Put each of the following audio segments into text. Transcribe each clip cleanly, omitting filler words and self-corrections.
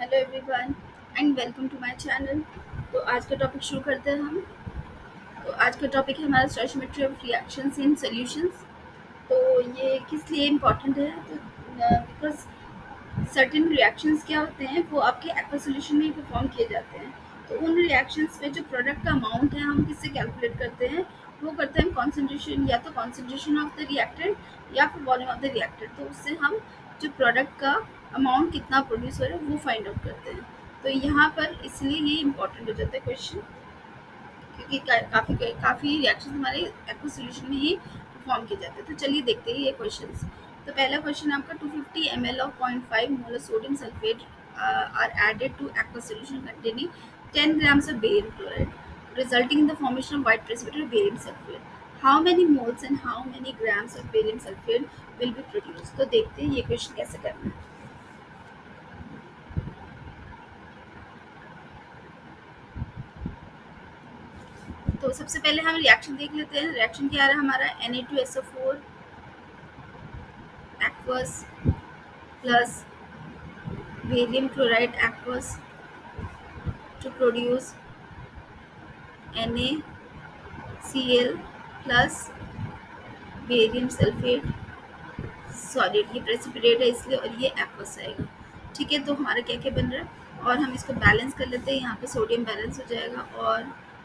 Hello everyone and welcome to my channel. तो आज का टॉपिक शुरू करते हैं हम। तो आज का टॉपिक है हमारा stoichiometry of reactions in solutions. तो ये किस लिए इम्पोर्टेंट है? तो बिकॉज सर्टेन रिएक्शंस क्या होते हैं वो आपके एक्वा सॉल्यूशन में ही परफॉर्म किए जाते हैं। तो उन रिएक्शंस में जो प्रोडक्ट का अमाउंट है हम किससे कैलकुलेट करते हैं? वो करते हैं कॉन्सेंट्रेशन, या तो कॉन्सेंट्रेशन ऑफ द रिएक्टेंट या फिर वॉल्यूम ऑफ द रिएक्टेंट। तो उससे हम जो प्रोडक्ट का अमाउंट कितना प्रोड्यूस हो रहा है वो फाइंड आउट करते हैं। तो यहाँ पर इसलिए ये इम्पोर्टेंट हो जाता है क्वेश्चन, क्योंकि काफ़ी काफ़ी रिएक्शन हमारे एक्वा सॉल्यूशन में ही परफॉर्म किए जाते हैं। तो चलिए देखते हैं ये क्वेश्चन। तो पहला क्वेश्चन आपका 250 ml of 0.5 molar sodium sulphate are added to aqua solution containing 10 grams of barium chloride resulting in the formation of white precipitate barium sulfate. How many moles and how many grams of barium sulfate will be produced? तो देखते हैं ये question कैसे करना है। तो सबसे पहले हम रिएक्शन देख लेते हैं। रिएक्शन क्या आ रहा है हमारा? Na2SO4 aqueous plus barium chloride aqueous to produce NaCl plus barium sulfate solid. ये प्रेसिपिटेट है इसलिए, और ये एक्वस आएगा। ठीक है, तो हमारा क्या क्या बन रहा है, और हम इसको बैलेंस कर लेते हैं। यहाँ पे सोडियम बैलेंस हो जाएगा और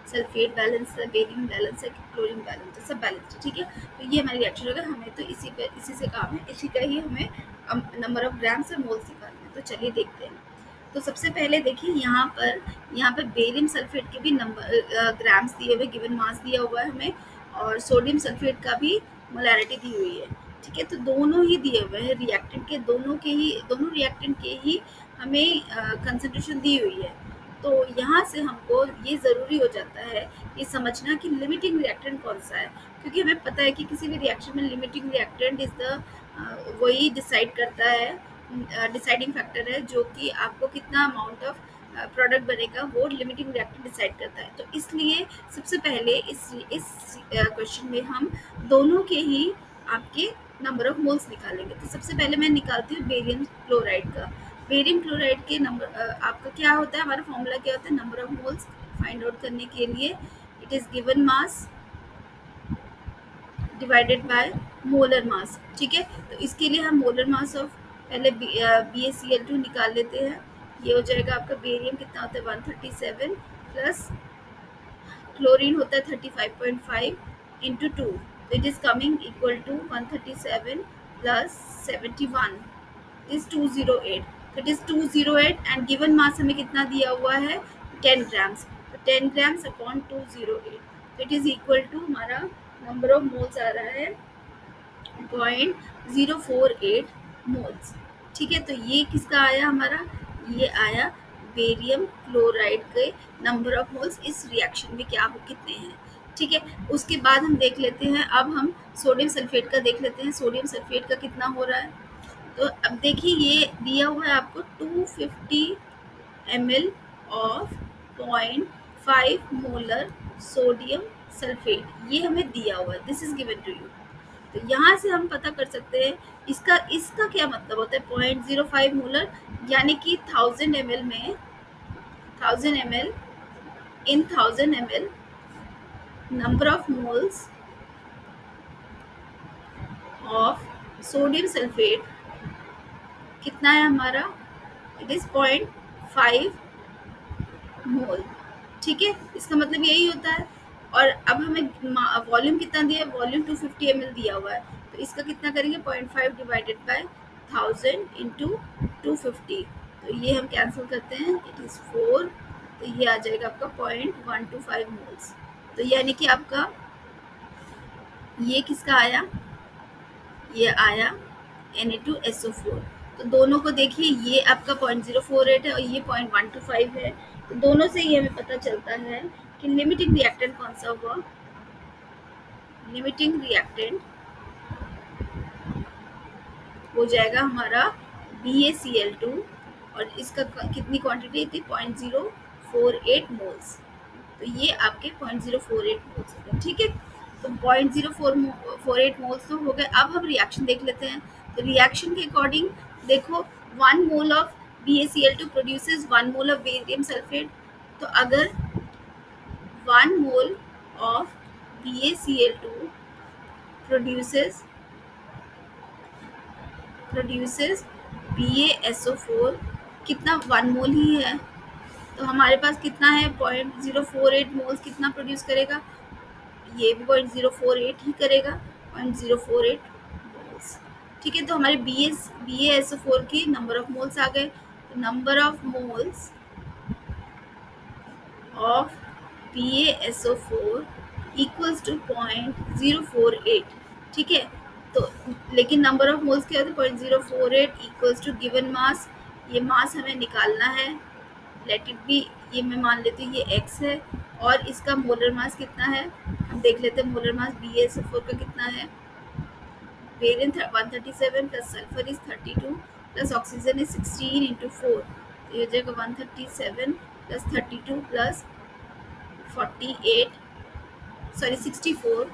सल्फेट बैलेंस है, बेरियम बैलेंस है, क्लोरीन बैलेंस है, सब बैलेंस है। ठीक है, तो ये हमारी रिएक्शन होगा। हमें तो इसी से काम है, इसी का ही हमें नंबर ऑफ ग्राम्स और मोल्स निकालना है। तो चलिए देखते हैं। तो सबसे पहले देखिए यहाँ पर बेरियम सल्फेट के भी नंबर ग्राम्स दिए हुए, गिवन मास दिया हुआ है हमें, और सोडियम सल्फेट का भी मोलैरिटी दी हुई है। ठीक है, तो दोनों ही दिए हुए हैं रिएक्टेंट के, दोनों रिएक्टेंट के ही हमें कंसंट्रेशन दी हुई है। तो यहाँ से हमको ये ज़रूरी हो जाता है ये समझना कि लिमिटिंग रिएक्टेंट कौन सा है, क्योंकि हमें पता है कि किसी भी रिएक्शन में लिमिटिंग रिएक्टेंट इज़ द वही डिसाइड करता है, डिसाइडिंग फैक्टर है, जो कि आपको कितना अमाउंट ऑफ प्रोडक्ट बनेगा वो लिमिटिंग रिएक्टेंट डिसाइड करता है। तो इसलिए सबसे पहले इस क्वेश्चन में हम दोनों के ही आपके नंबर ऑफ मोल्स निकालेंगे। तो सबसे पहले मैं निकालती हूँ बेरियम क्लोराइड का। बेरियम क्लोराइड के नंबर आपका क्या होता है, हमारा फॉर्मूला क्या होता है number of moles find out करने के लिए? It is given mass divided by molar मास। ठीक है, तो इसके लिए हम मोलर मास ऑफ पहले BaCl2 निकाल लेते हैं। ये हो जाएगा आपका बेरियम कितना होता है 137 प्लस क्लोरीन होता है 35.5 इंटू 2, तो it is coming equal to 137 plus 71 is 208। तो it is 208 and given mass हमें कितना दिया हुआ है 10 ग्राम्स। तो 10 ग्राम्स अपॉन 208, तो इट इज़ इक्वल टू हमारा नंबर ऑफ मोल्स आ रहा है 0.048 मोल्स। ठीक है, तो ये किसका आया हमारा? ये आया बेरियम क्लोराइड के नंबर ऑफ मोल्स इस रिएक्शन में क्या हो कितने हैं। ठीक है, उसके बाद हम देख लेते हैं, अब हम सोडियम सल्फेट का देख लेते हैं। सोडियम सल्फेट का कितना हो रहा है? तो अब देखिए ये दिया हुआ है आपको 250 ml of 0.5 molar sodium sulphate, ये हमें दिया हुआ है, this is given to you. तो यहाँ से हम पता कर सकते हैं इसका क्या मतलब होता है 0.05 मोलर, यानी कि 1000 ml में 1000 ml in 1000 ml number of moles of sodium sulphate कितना है हमारा? इट इज 0.5 मोल। ठीक है, इसका मतलब यही होता है। और अब हमें वॉल्यूम कितना दिया है? वॉल्यूम 250 ml दिया हुआ है, तो इसका कितना करेंगे 0.5 डिवाइडेड बाय 1000 इंटू 250, तो ये हम कैंसिल करते हैं, इट इज़ 4, तो ये आ जाएगा आपका 0.125 मोल्स। तो यानी कि आपका ये किसका आया? ये आया Na2SO4। तो दोनों को देखिए, ये आपका 0.048 है और ये 0.125 है। तो दोनों से ही हमें पता चलता है कि लिमिटिंग रिएक्टेंट कौन सा हुआ। लिमिटिंग रिएक्टेंट हो जाएगा हमारा BaCl2, और इसका कितनी क्वांटिटी थी 0.048 मोल्स। तो ये आपके 0.048 मोल्स हो गए। ठीक है, तो 0.048 मोल्स तो हो गए। अब हम रिएक्शन देख लेते हैं। तो रिएक्शन के अकॉर्डिंग देखो 1 mole of BaCl2 produces 1 mole of barium sulfate. तो अगर 1 mole of BaCl2 produces BaSO4, कितना 1 मोल ही है, तो हमारे पास कितना है 0.048 मोल्स कितना प्रोड्यूस करेगा, ये भी 0.048 ही करेगा, 0.048 मोल्स। ठीक है, तो हमारे BaSO4 की नंबर ऑफ मोल्स आ गए। Number of moles of BaSO4 equals to 0.048। ठीक है, तो लेकिन नंबर ऑफ मोल्स क्या होता है 0.048 इक्वल्स टू गिवन मास। ये मास हमें निकालना है, लेट इट बी, ये मैं मान लेती हूँ ये x है, और इसका मोलर मास कितना है हम देख लेते हैं। मोलर मास BaSO4 का कितना है, barium 137 plus sulphur is 32 plus oxygen is 16 into 4, तो ये हो जाएगा 137 प्लस 32 प्लस 48 सॉरी 64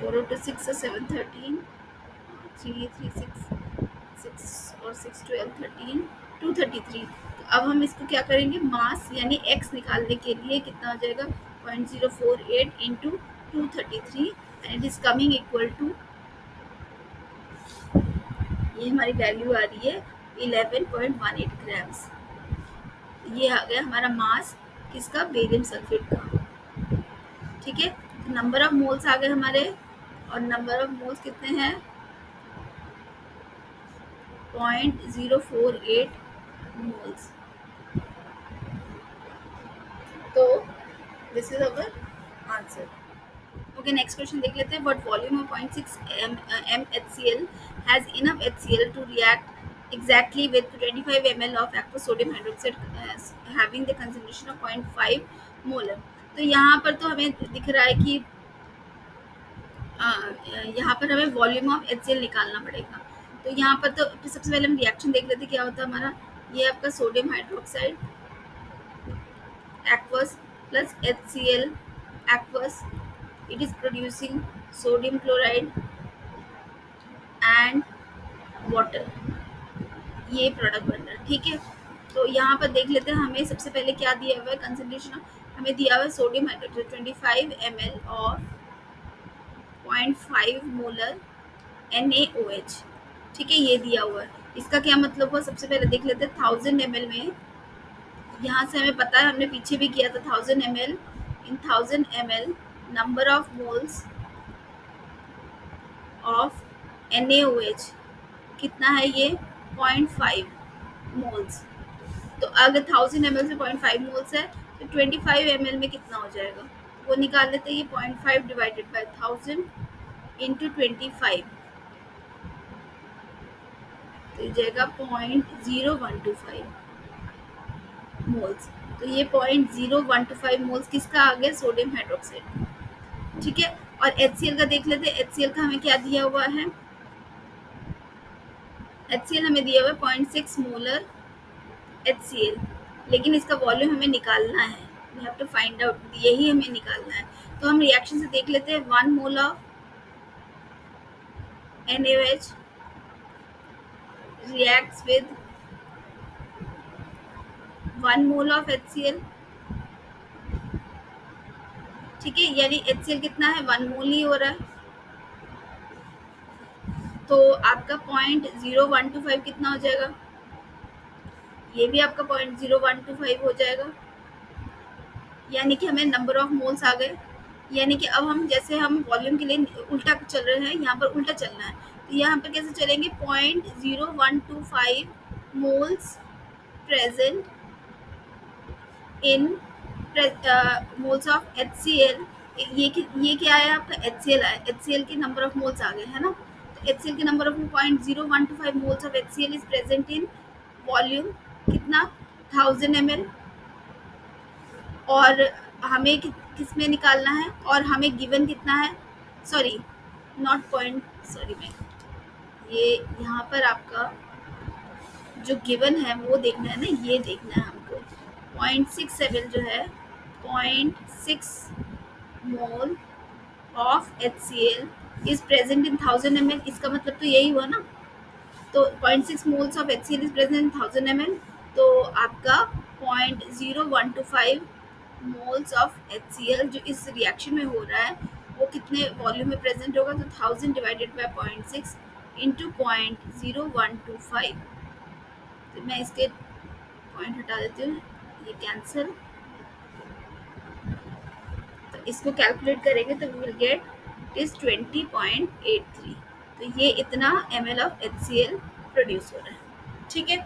4 6 7 13 3 3 6 और 6 12 13 233। तो अब हम इसको क्या करेंगे, मास यानी x निकालने के लिए कितना हो जाएगा 0.048 into 233 and it is coming equal to, ये हमारी वैल्यू आ रही है 11.18 ग्राम्स। ये आ गया हमारा मास किसका, बेरियम सल्फेट का। ठीक है, नंबर ऑफ मोल्स आ गए हमारे, और नंबर ऑफ मोल्स कितने हैं 0.048 मोल्स। तो this is our answer. Okay, next question देख लेते हैं। What volume of 0.6 m HCl has enough HCl to react exactly with 25 ml of aqueous sodium hydroxide having the concentration of 0.5 molar. तो यहाँ पर तो हमें दिख रहा है कि यहाँ पर हमें वॉल्यूम ऑफ HCl निकालना पड़ेगा। तो यहाँ पर तो सबसे पहले हम रिएक्शन देख लेते हैं क्या होता है हमारा। ये आपका sodium hydroxide aqueous plus HCl aqueous, it is producing sodium chloride and water, ये प्रोडक्ट बन रहा है। ठीक है, तो यहाँ पर देख लेते हैं हमें सबसे पहले क्या दिया हुआ है, कंसंट्रेशन हमें दिया हुआ है सोडियम हाइड्रोक्साइड 25 ml और 0.5 मोलर NaOH। ठीक है, ये दिया हुआ है। इसका क्या मतलब हुआ, सबसे पहले देख लेते हैं 1000 ml में, यहाँ से हमें पता है हमने पीछे भी किया था 1000 ml, in 1000 ml number of moles of NaOH कितना है, ये 0.5 मोल्स। तो अगर 1000 ml से 0.5 मोल्स है तो 25 ml में कितना हो जाएगा, वो निकाल लेते हैं। ये 0.5 डिवाइडेड बाय 1000 इंटू 25, तो ये जाएगा 0.0125 मोल्स। तो ये 0.0125 मोल्स किसका आ गया, सोडियम हाइड्रोक्साइड। ठीक है, और HCl का देख लेते हैं। HCl का हमें क्या दिया हुआ है, HCl हमें दिया हुआ है 0.6 मोलर HCl, लेकिन इसका वॉल्यूम हमें निकालना है, we have to find out, यही हमें निकालना है। तो हम रिएक्शन से देख लेते हैं। 1 mole of NaOH reacts with 1 mole of HCl। ठीक है, यानी HCl कितना है 1 मोल ही हो रहा है, तो आपका 0.0125 कितना हो जाएगा, ये भी आपका 0.0125 हो जाएगा। यानी कि हमें नंबर ऑफ मोल्स आ गए। यानी कि अब हम जैसे हम वॉल्यूम के लिए उल्टा चल रहे हैं, यहाँ पर उल्टा चलना है, तो यहाँ पर कैसे चलेंगे, 0.0125 moles present in moles of HCl। ये क्या है आपका HCl है, HCl के नंबर ऑफ मोल्स आ गए है ना। तो HCl के number of 0.0125 moles of HCl is present in volume कितना 1000 ml, और हमें किस में निकालना है, और हमें गिवन कितना है, सॉरी नॉट पॉइंट, सॉरी मैं ये यहाँ पर आपका जो गिवन है वो देखना है ना, ये देखना है हमको 0.67 जो है 0.6 mole of HCl is present in 1000 ml, इसका मतलब तो यही हुआ ना। तो 0.6 moles of HCl is present in 1000 ml, तो आपका 0.0125 मोल्स ऑफ HCl जो इस रिएक्शन में हो रहा है वो कितने वॉल्यूम में प्रेजेंट होगा, तो 1000 डिवाइडेड बाय 0.6 इंटू 0.0125। तो मैं इसके पॉइंट हटा देती हूँ, ये कैंसिल, तो इसको कैलकुलेट करेंगे तो वी विल गेट इज 20.83। तो ये इतना ml ऑफ HCl प्रोड्यूस हो रहा है, ठीक है।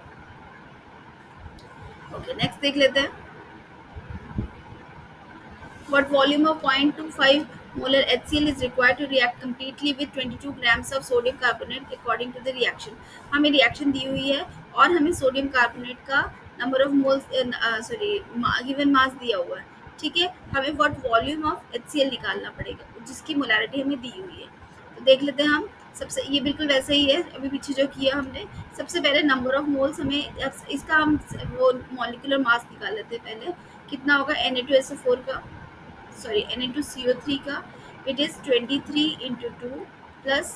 ओके, नेक्स्ट देख लेते हैं। What volume of 0.25 molar HCl is required to react completely with 22 grams of sodium carbonate according to the reaction। हमें रिएक्शन दी हुई है और हमें सोडियम कार्बोनेट का number of moles given mass दिया हुआ है, ठीक है। हमें व्हाट वॉल्यूम ऑफ HCl निकालना पड़ेगा जिसकी मोलैरिटी हमें दी हुई है। तो देख लेते हैं हम। सबसे ये बिल्कुल वैसे ही है अभी पीछे जो किया हमने। सबसे पहले नंबर ऑफ मोल्स हमें इसका हम वो मॉलिक्यूलर मास निकाल लेते हैं पहले। कितना होगा Na2SO4 का, सॉरी Na2CO3 का, it is 23 into 2 plus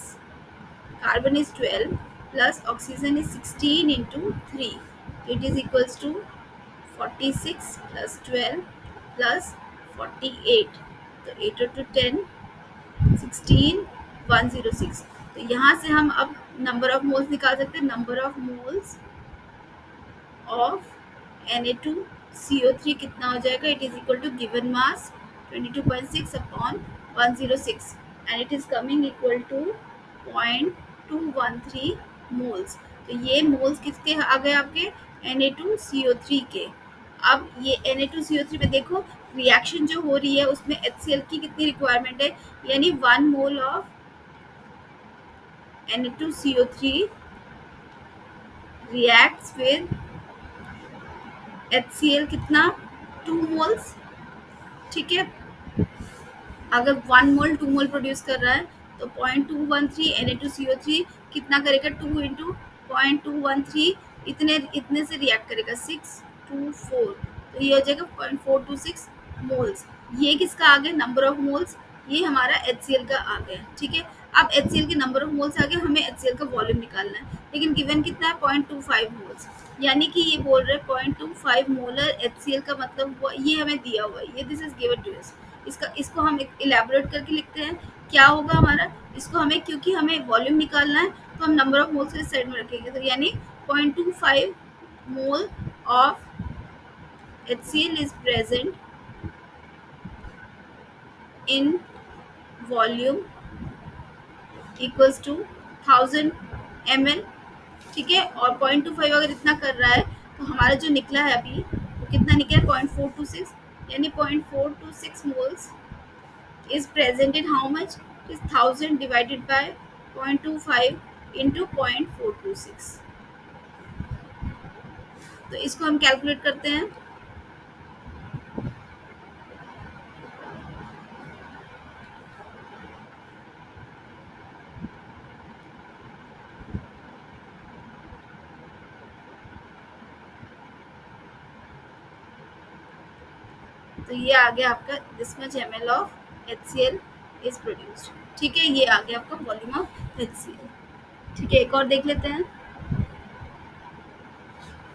carbon is 12 plus oxygen is 16 into 3, it is equals to 46 plus 12 plus 48, तो 8 और 2 10, 16 106। तो यहाँ से हम अब नंबर ऑफ मोल्स निकाल सकते हैं। Number of moles of Na2CO3 कितना हो जाएगा, it is equal to given mass 22.6 upon 106 and it is coming equal to 0.213 moles. तो ये मोल्स किसके आ गए आपके, Na2CO3 के। अब ये Na2CO3 में देखो रिएक्शन जो हो रही है उसमें HCl की कितनी रिक्वायरमेंट है, यानी 1 mole of Na2CO3 reacts with HCl कितना, 2 मोल्स, ठीक है। अगर 1 मोल 2 मोल प्रोड्यूस कर रहा है तो 0.213 Na2CO3 कितना करेगा, 2 इंटू 0.213 इतने से रिएक्ट करेगा 624, तो ये हो जाएगा 0.426 मोल्स। ये किसका आ गया, नंबर ऑफ मोल्स, ये हमारा HCl का आ गया, ठीक है। अब HCl के नंबर ऑफ मोल्स आ गए, हमें HCl का वॉल्यूम निकालना है, लेकिन गिवन कितना है 0.25 मोल्स, यानी कि ये बोल रहे हैं 0.25 मोलर HCl का मतलब ये हमें दिया हुआ है, ये this is given to us. इसको हम इलेबोरेट करके लिखते हैं, क्या होगा हमारा, इसको हमें क्योंकि हमें वॉल्यूम निकालना है तो हम नंबर ऑफ मोल्स इस साइड में रखेंगे, तो यानी 0.25 mole of HCl is present in volume equals to 1000 ml, ठीक है। और 0.25 अगर इतना कर रहा है तो हमारा जो निकला है अभी वो कितना निकला, 0.426, यानी 0.426 moles is present in how much, is 1000 divided by 0.25 into 0.426। तो इसको हम कैलकुलेट करते हैं। तो ये आ गया आपका this much ml of HCl is produced, ठीक है। ये आ गया आपका वॉल्यूम ऑफ HCl, ठीक है। एक और देख लेते हैं।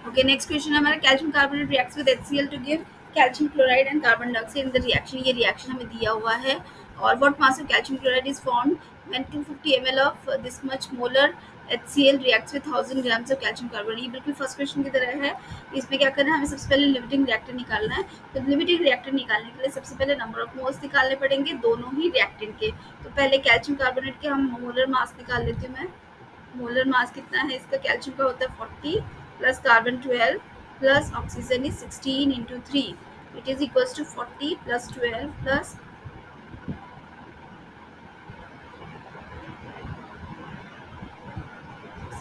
ओके, नेक्स्ट क्वेश्चन हमारा, calcium carbonate reacts with HCl to give calcium chloride and carbon dioxide in the reaction. ये रिएक्शन हमें दिया हुआ है। और what mass of calcium chloride is formed when 250 ml of this much molar HCl reacts with 1000 grams of calcium carbonate. ये बिल्कुल first question की तरह है। इसमें क्या करना है, हमें सबसे पहले लिमिटिंग रिएक्टर निकालना है। तो लिमिटिंग रिएक्टर निकालने के लिए सबसे पहले नंबर ऑफ मोल्स निकालने पड़ेंगे दोनों ही रिएक्टेंट के। तो पहले कैल्शियम कार्बोनेट के हम मोलर मास निकाल लेती हूँ मैं। मोलर मास कितना है इसका, कैल्शियम का होता है 40 plus carbon 12 plus oxygen is 16 into 3, it is equals to 40 plus 12 plus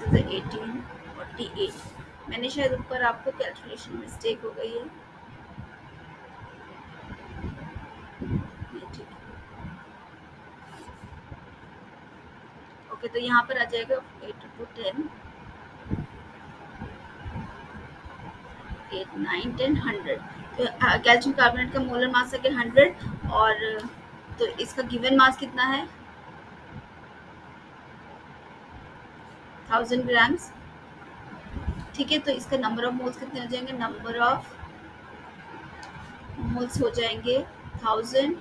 18 48। मैंने शायद ऊपर आपको कैलकुलेशन मिस्टेक हो गई है, ठीक है। ओके, तो यहाँ पर आ जाएगा 8 to 10 8 9 10 100। तो कैल्शियम कार्बोनेट का मोलर मास है 100, और तो इसका गिवन मास कितना है 1000 ग्राम्स। ठीक है, तो इसका नंबर ऑफ मोल्स कितने हो जाएंगे? नंबर ऑफ मोल्स हो जाएंगे 1000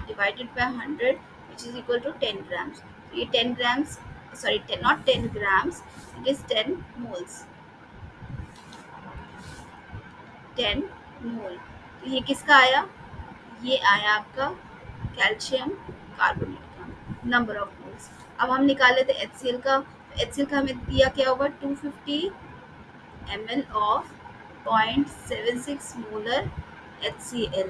divided by 100 which is equal to 10 grams. ये 10 grams, sorry not 10 grams, it is 10 moles, 10 mole. तो ये किसका आया? ये आया आपका कैल्शियम कार्बोनेट का नंबर ऑफ मोल्स। अब हम निकाल लेते हैं HCl का। HCl का हमें दिया क्या होगा? 250 ml ऑफ 0.76 मोलर HCl।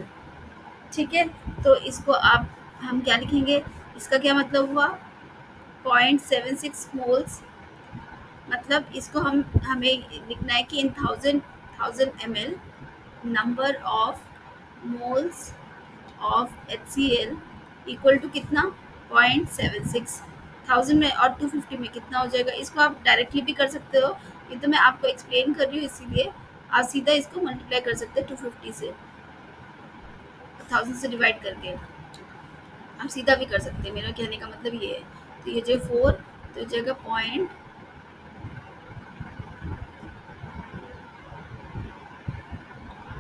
ठीक है, तो इसको आप हम क्या लिखेंगे? इसका क्या मतलब हुआ? 0.76 मोल्स, मतलब इसको हमें लिखना है कि in 1000 ml number of moles of HCl equal to कितना? 0.76। 1000 में और 250 में कितना हो जाएगा? इसको आप डायरेक्टली भी कर सकते हो, ये तो मैं आपको एक्सप्लेन कर रही हूँ, इसीलिए आप सीधा इसको मल्टीप्लाई कर सकते हैं 250 से, 1000 से डिवाइड करके आप सीधा भी कर सकते हैं। मेरा कहने का मतलब ये है। तो ये जो 4 तो ये जगह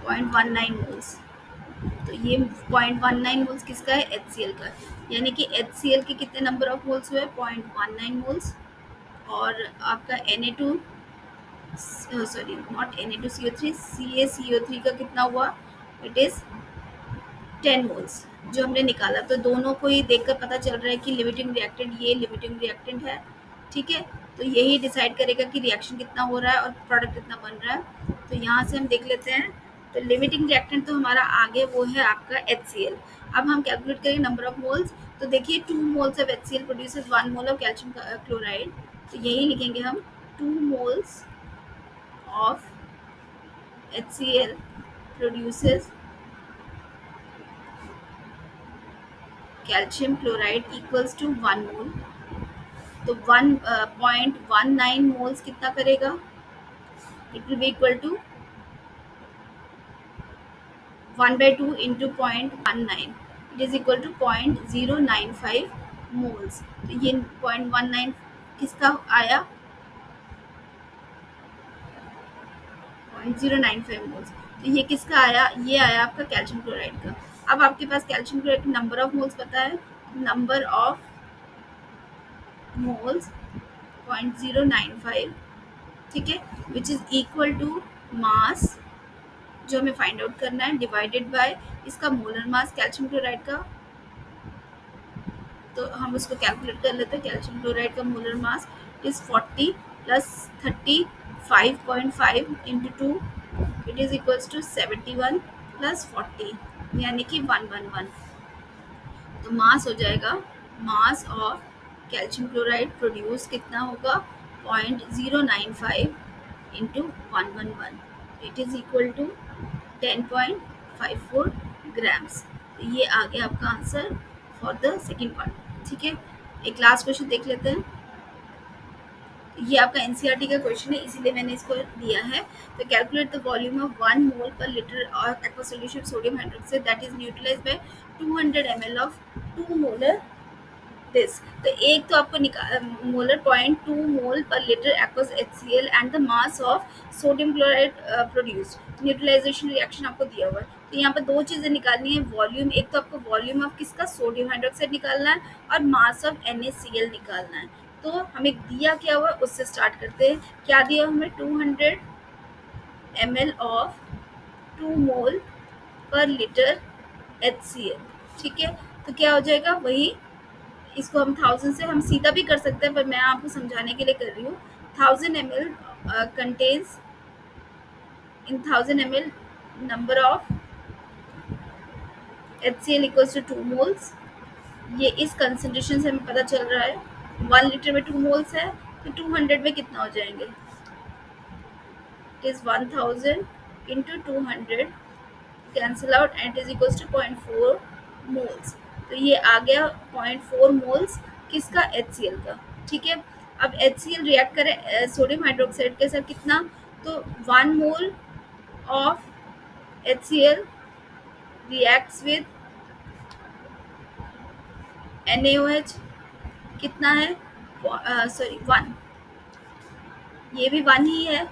0.19 मोल्स। तो ये 0.19 मोल्स किसका है? HCl का। यानी कि HCl के कितने नंबर ऑफ मोल्स हुए? 0.19 मोल्स। और आपका Na2 sorry not Na2CO3, CaCO3 का कितना हुआ? इट इज 10 मोल्स जो हमने निकाला। तो दोनों को ही देखकर पता चल रहा है कि लिमिटिंग रिएक्टेंट, ये लिमिटिंग रिएक्टेंट है। ठीक है, तो यही डिसाइड करेगा कि रिएक्शन कितना हो रहा है और प्रोडक्ट कितना बन रहा है। तो यहाँ से हम देख लेते हैं। तो लिमिटिंग रिएक्टेंट तो हमारा आगे वो है आपका HCl। अब हम कैलकुलेट करेंगे नंबर ऑफ मोल्स। तो देखिए 2 moles of HCl produces 1 mole of calcium chloride. तो यही लिखेंगे हम, 2 moles of HCl produces calcium chloride equals to 1 mole. तो 1.19 मोल्स कितना करेगा? It will be equal to 1/2 into 0.19, it is equal to 0.095 moles. तो ये 0.19 किसका आया? 0.095 मोल्स। तो ये किसका आया? ये आया आपका कैल्शियम क्लोराइड का। अब आपके पास कैल्शियम क्लोराइड का नंबर ऑफ मोल्स पता है, नंबर ऑफ मोल्स 0.095, ठीक है, which is equal to mass जो हमें फाइंड आउट करना है डिवाइडेड बाय इसका मोलर मास कैल्शियम क्लोराइड का। तो हम उसको कैलकुलेट कर लेते हैं। कैल्शियम क्लोराइड का molar mass is 40 plus 35.5 into 2, it is equals to 71 plus 40 यानी कि 111। तो मास हो जाएगा, मास ऑफ कैल्शियम क्लोराइड प्रोड्यूस कितना होगा? 0.095 into 111, it is equal to 10.54 grams. तो ये आ गया आपका answer for the second part. ठीक है, एक लास्ट क्वेश्चन देख लेते हैं। ये आपका एनसीईआरटी का क्वेश्चन है, इसीलिए मैंने इसको दिया है। तो calculate the volume of 1 mole per litre of aqua solution sodium hydroxide that is neutralized by 200 ml of 2 molar this. तो एक तो आपको molar 0.2 mole per litre aqueous HCl and the mass of sodium chloride produced. Neutralization reaction आपको दिया हुआ है। तो यहाँ पर दो चीज़ें निकालनी है, वॉल्यूम, एक तो आपको वॉल्यूम ऑफ किसका? सोडियम हाइड्रोक्साइड निकालना है और मास ऑफ NaCl निकालना है। तो हमें दिया क्या हुआ उससे स्टार्ट करते हैं। क्या दिया हमें? 200 ml of 2 mole per litre HCl। ठीक है, तो क्या हो जाएगा? वही इसको हम 1000 से हम सीधा भी कर सकते हैं, पर मैं आपको समझाने के लिए कर रही हूँ। 1000 ml contains in 1000 ml number of HCl equals to 2 moles. ये इस कंसंट्रेशन से हमें पता चल रहा है। 1 लीटर में 2 मोल्स है, तो 200 में कितना हो जाएंगे? It is 1000 into 200 cancel out and it is equals to 0.4 moles. तो ये आ गया 0.4 मोल्स किसका? HCl का। ठीक है, अब HCl रिएक्ट करे सोडियम हाइड्रोक्साइड के साथ कितना? तो 1 mole of HCl reacts with NaOH कितना है? सॉरी 1 ये भी 1 ही है,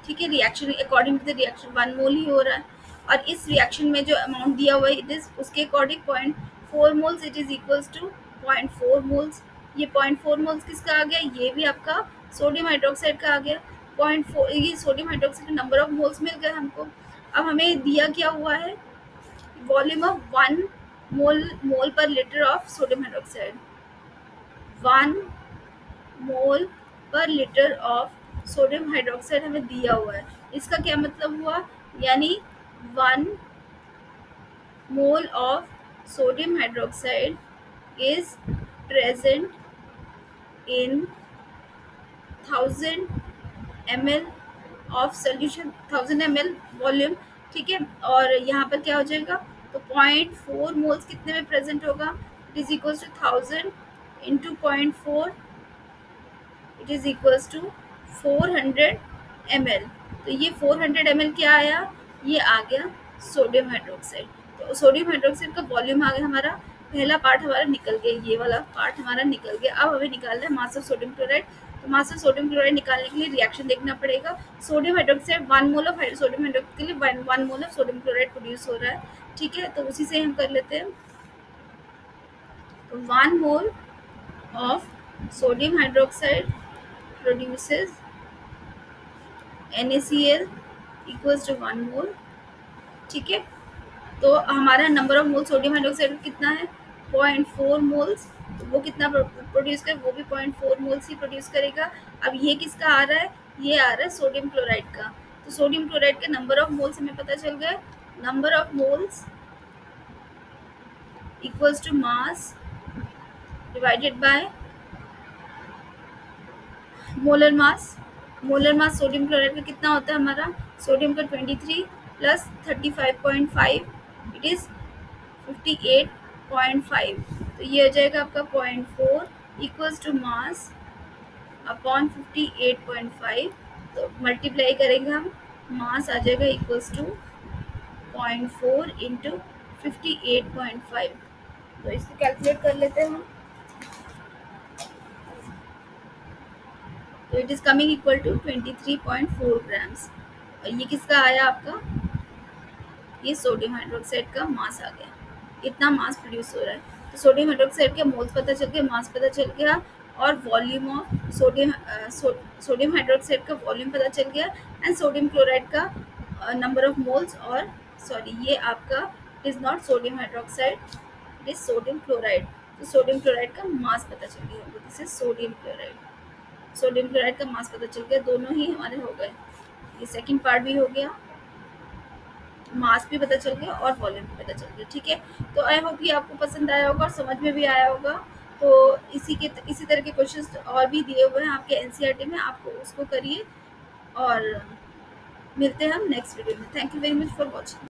ठीक है। Reaction according to the reaction 1 mole ही हो रहा है, और इस रिएक्शन में जो अमाउंट दिया हुआ है इट इज उसके according 0.4 moles, it is equals to 0.4 moles. ये 0.4 मोल्स किसका आ गया, ये भी आपका सोडियम हाइड्रोक्साइड का आ गया। 0.4 ये सोडियम हाइड्रोक्साइड का नंबर ऑफ मोल्स मिल गए हमको। अब हमें दिया क्या हुआ है, volume of 1 mole per litre of sodium hydroxide, 1 mole per litre of sodium hydroxide हमें दिया हुआ है। इसका क्या मतलब हुआ, यानी 1 mole of sodium hydroxide is present in 1000 ml of solution, 1000 ml volume, ठीक है। और यहाँ पर क्या हो जाएगा, तो 0.4 मोल्स कितने में प्रेजेंट होगा, it is equal to 1000 into 0.4, it is equals to 400 ml। तो ये 400 ml क्या आया, ये आ गया सोडियम हाइड्रोक्साइड। तो सोडियम हाइड्रोक्साइड का वॉल्यूम आ गया हमारा, पहला पार्ट हमारा निकल गया, ये वाला पार्ट हमारा निकल गया। अब हमें निकालना है मास ऑफ सोडियम क्लोराइड। तो मास ऑफ सोडियम क्लोराइड निकालने के लिए रिएक्शन देखना पड़ेगा। Sodium hydroxide 1 mole of sodium hydroxide के लिए 1 mole of sodium chloride produce हो रहा है, ठीक है। तो उसी से हम कर लेते हैं। तो 1 mole of sodium hydroxide produces NaCl equals to 1 मोल, ठीक है। तो हमारा number of mole sodium hydroxide कितना है, 0.4 मोल्स। तो वो कितना प्रोड्यूस करे, वो भी 0.4 मोल्स ही प्रोड्यूस करेगा। अब ये किसका आ रहा है, ये आ रहा है सोडियम क्लोराइड का। तो सोडियम क्लोराइड का नंबर ऑफ मोल्स हमें पता चल गया, number of moles equals to mass divided by molar mass. Molar mass sodium chloride का कितना होता है हमारा, सोडियम का 23 प्लस 35.5, इट इज 58.5। तो ये हो जाएगा आपका 0.4 इक्वल्स टू मास अपॉन 58.5। तो मल्टीप्लाई करेंगे हम, मास आ जाएगा इक्वल्स टू 0.4 इंटू 58.5। तो इसको कैलकुलेट कर लेते हैं हम। तो it is coming equal to 23.4 grams. और ये किसका आया आपका, ये सोडियम हाइड्रोक्साइड का मास आ गया, इतना मास प्रोड्यूस हो रहा है। तो सोडियम हाइड्रोक्साइड के मोल्स पता चल गया, मास पता चल गया, और वॉल्यूम ऑफ सोडियम हाइड्रोक्साइड का वॉल्यूम पता चल गया, एंड सोडियम क्लोराइड का नंबर ऑफ मोल्स। और सॉरी, ये आपका is not sodium hydroxide, it is sodium chloride. तो सोडियम क्लोराइड का मास पता चल गया, this is sodium chloride. Sodium chloride का मास पता चल गया, दोनों ही हमारे हो गए। ये सेकंड पार्ट भी हो गया, मास भी पता चल गया और वॉल्यूम भी पता चल गया, ठीक है। तो आई होप ये आपको पसंद आया होगा और समझ में भी आया होगा। तो इसी तरह के क्वेश्चंस और भी दिए हुए हैं आपके एनसीईआरटी में, आपको उसको करिए। और मिलते हैं हम नेक्स्ट वीडियो में। Thank you very much for watching.